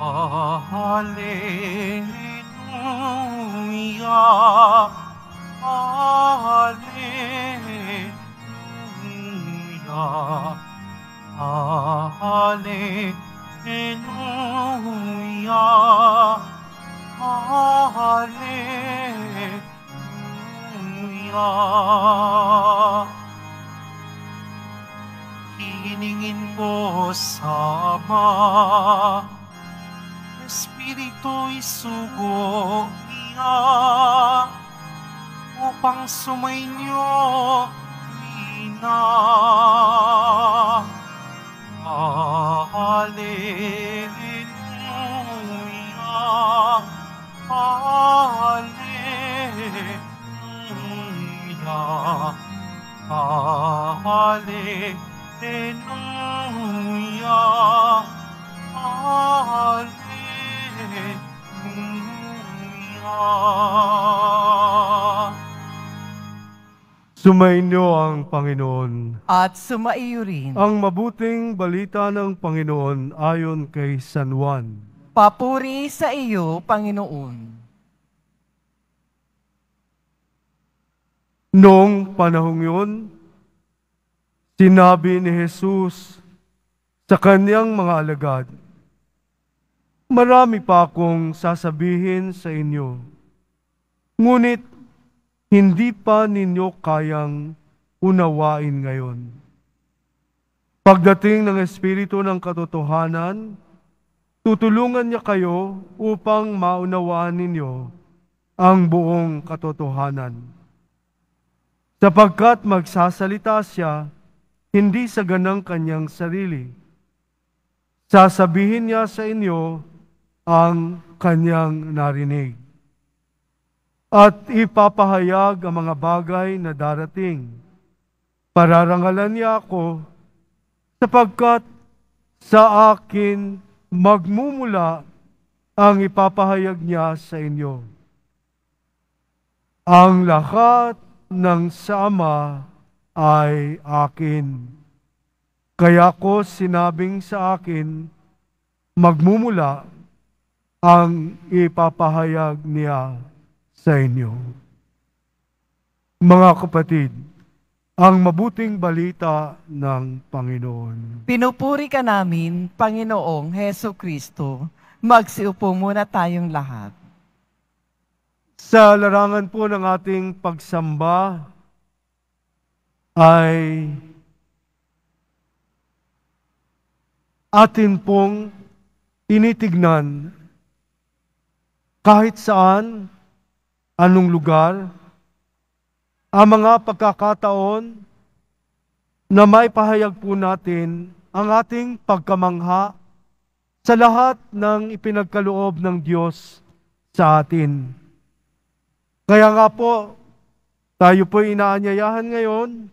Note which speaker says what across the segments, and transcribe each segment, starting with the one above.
Speaker 1: Hallelujah, Hallelujah, Hallelujah, Hallelujah. Hiningin ko sa Ama, Espiritu'y sugo niya, upang sumainyo na. Hallelujah, Hallelujah, Hallelujah, Hallelujah.
Speaker 2: Sumainyo ang Panginoon.
Speaker 3: At sumaiyo rin.
Speaker 2: Ang mabuting balita ng Panginoon ayon kay San Juan.
Speaker 3: Papuri sa iyo, Panginoon.
Speaker 2: Noong panahong yun, sinabi ni Jesus sa kanyang mga alagad, "Marami pa akong sasabihin sa inyo, ngunit hindi pa ninyo kayang unawain ngayon. Pagdating ng Espiritu ng Katotohanan, tutulungan niya kayo upang maunawaan ninyo ang buong katotohanan. Sapagkat magsasalita siya hindi sa ganang kanyang sarili. Sasabihin niya sa inyo ang kanyang narinig. At ipapahayag ang mga bagay na darating. Pararangalan niya ako, sapagkat sa akin magmumula ang ipapahayag niya sa inyo. Ang lahat ng sa Ama ay akin. Kaya ko sinabing sa akin, magmumula ang ipapahayag niya sa inyo." Mga kapatid, ang mabuting balita ng Panginoon.
Speaker 3: Pinupuri ka namin, Panginoong Heso Kristo. Magsiupo muna tayong lahat.
Speaker 2: Sa larangan po ng ating pagsamba ay atin pong tinitignan kahit saan, anong lugar, ang mga pagkakataon na may pahayag po natin ang ating pagkamangha sa lahat ng ipinagkaloob ng Diyos sa atin. Kaya nga po, tayo po inaanyayahan ngayon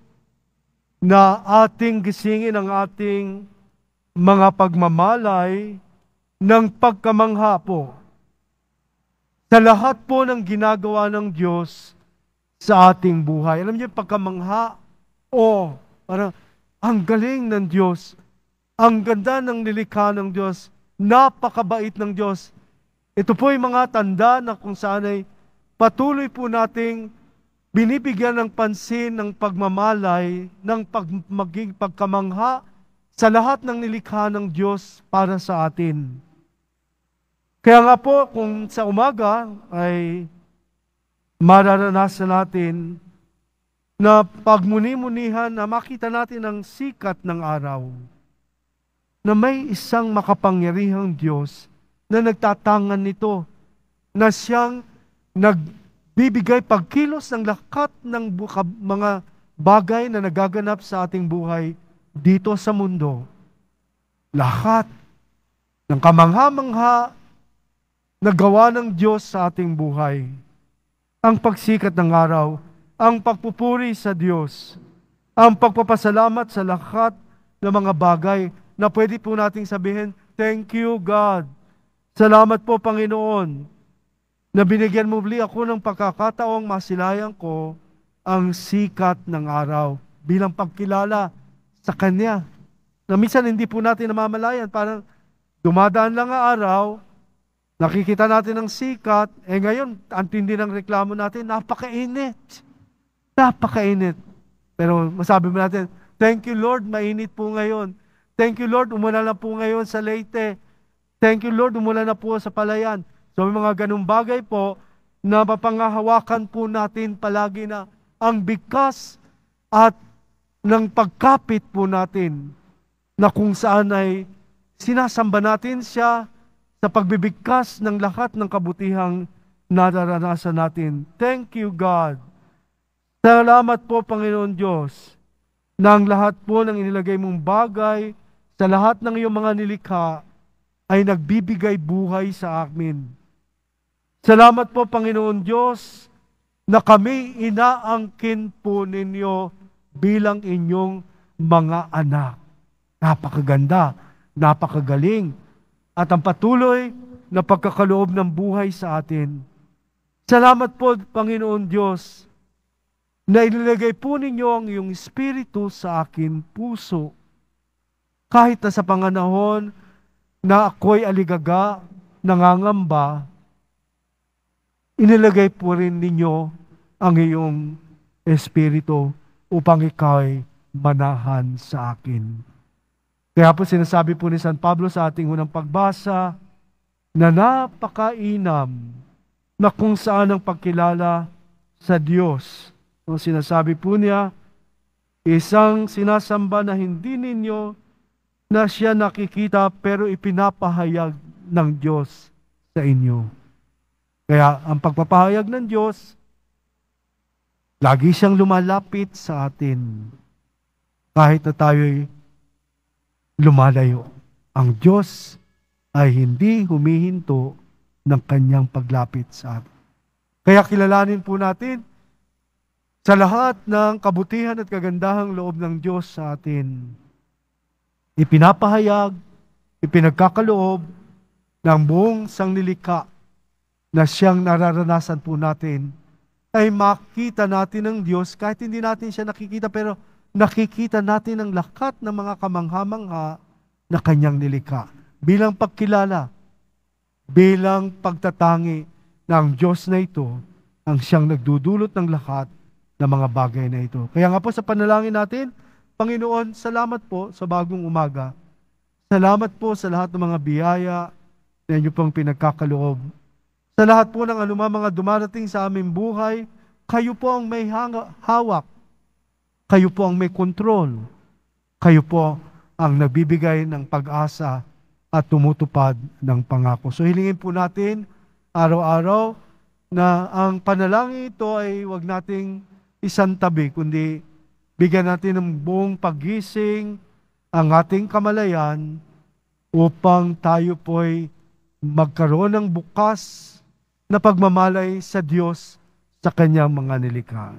Speaker 2: na ating gisingin ang ating mga pagmamalay ng pagkamangha po sa lahat po ng ginagawa ng Diyos sa ating buhay. Alam niyo, pagkamangha, parang ang galing ng Diyos, ang ganda ng nilikha ng Diyos, napakabait ng Diyos. Ito po yung mga tanda na kung saan ay patuloy po nating binibigyan ng pansin, ng pagmamalay, ng maging pagkamangha sa lahat ng nilikha ng Diyos para sa atin. Kaya nga po, kung sa umaga ay mararanasan natin na pagmuni-munihan na makita natin ang sikat ng araw, na may isang makapangyarihang Diyos na nagtatangan nito, na siyang nagbibigay pagkilos ng lakat ng mga bagay na nagaganap sa ating buhay dito sa mundo. Lahat ng kamangha-mangha na gawa ng Diyos sa ating buhay. Ang pagsikat ng araw, ang pagpupuri sa Diyos, ang pagpapasalamat sa lahat ng mga bagay na pwede po nating sabihin, "Thank you, God. Salamat po, Panginoon, na binigyan mo muli ako ng pagkakataong masilayan ko ang sikat ng araw bilang pagkilala sa Kanya." Na minsan hindi po natin namamalayan, parang dumadaan lang ang araw, nakikita natin ang sikat, ngayon, ang tindi ng reklamo natin, napakainit. Napakainit. Pero masabi mo natin, thank you Lord, mainit po ngayon. Thank you Lord, umulan na po ngayon sa Leyte. Thank you Lord, umulan na po sa Palayan. So may mga ganung bagay po na mapangahawakan po natin palagi na ang bigkas at ng pagkapit po natin na kung saan ay sinasamba natin siya sa pagbibigkas ng lahat ng kabutihang nararanasan natin. Thank you, God. Salamat po, Panginoon Diyos, na ang lahat po ng inilagay mong bagay sa lahat ng iyong mga nilikha ay nagbibigay buhay sa amin. Salamat po, Panginoon Diyos, na kami inaangkin po ninyo bilang inyong mga anak. Napakaganda, napakagaling, at ang patuloy na pagkakaloob ng buhay sa atin. Salamat po, Panginoon Diyos, na inilagay po ninyo ang iyong Espiritu sa akin puso. Kahit na sa panganahon na ako'y aligaga, nangangamba, inilagay po rin ninyo ang iyong Espiritu upang ikaw'y manahan sa akin. Kaya po sinasabi po ni San Pablo sa ating unang pagbasa na napakainam na kung saan ang pagkilala sa Diyos. Ang sinasabi po niya, isang sinasamba na hindi ninyo na siya nakikita pero ipinapahayag ng Diyos sa inyo. Kaya ang pagpapahayag ng Diyos, lagi siyang lumalapit sa atin kahit na tayo'y lumalayo. Ang Diyos ay hindi humihinto ng kanyang paglapit sa atin. Kaya kilalanin po natin sa lahat ng kabutihan at kagandahang loob ng Diyos sa atin. Ipinapahayag, ipinagkakaloob ng buong sanglilikha na siyang nararanasan po natin ay makita natin ng Diyos kahit hindi natin siya nakikita, pero nakikita natin ang lahat ng mga kamangha-mangha na kanyang nilikha. Bilang pagkilala, bilang pagtatangi na ang Diyos na ito ang siyang nagdudulot ng lahat ng mga bagay na ito. Kaya nga po sa panalangin natin, Panginoon, salamat po sa bagong umaga. Salamat po sa lahat ng mga biyaya na inyo pong pinagkakaloob. Sa lahat po ng anumang mga dumarating sa aming buhay, kayo po ang may hawak. Kayo po ang may kontrol. Kayo po ang nagbibigay ng pag-asa at tumutupad ng pangako. So hilingin po natin araw-araw na ang panalangin ito ay wag nating isantabi, kundi bigyan natin ng buong paggising ang ating kamalayan upang tayo po'y magkaroon ng bukas na pagmamalay sa Diyos sa kanyang mga nilikha.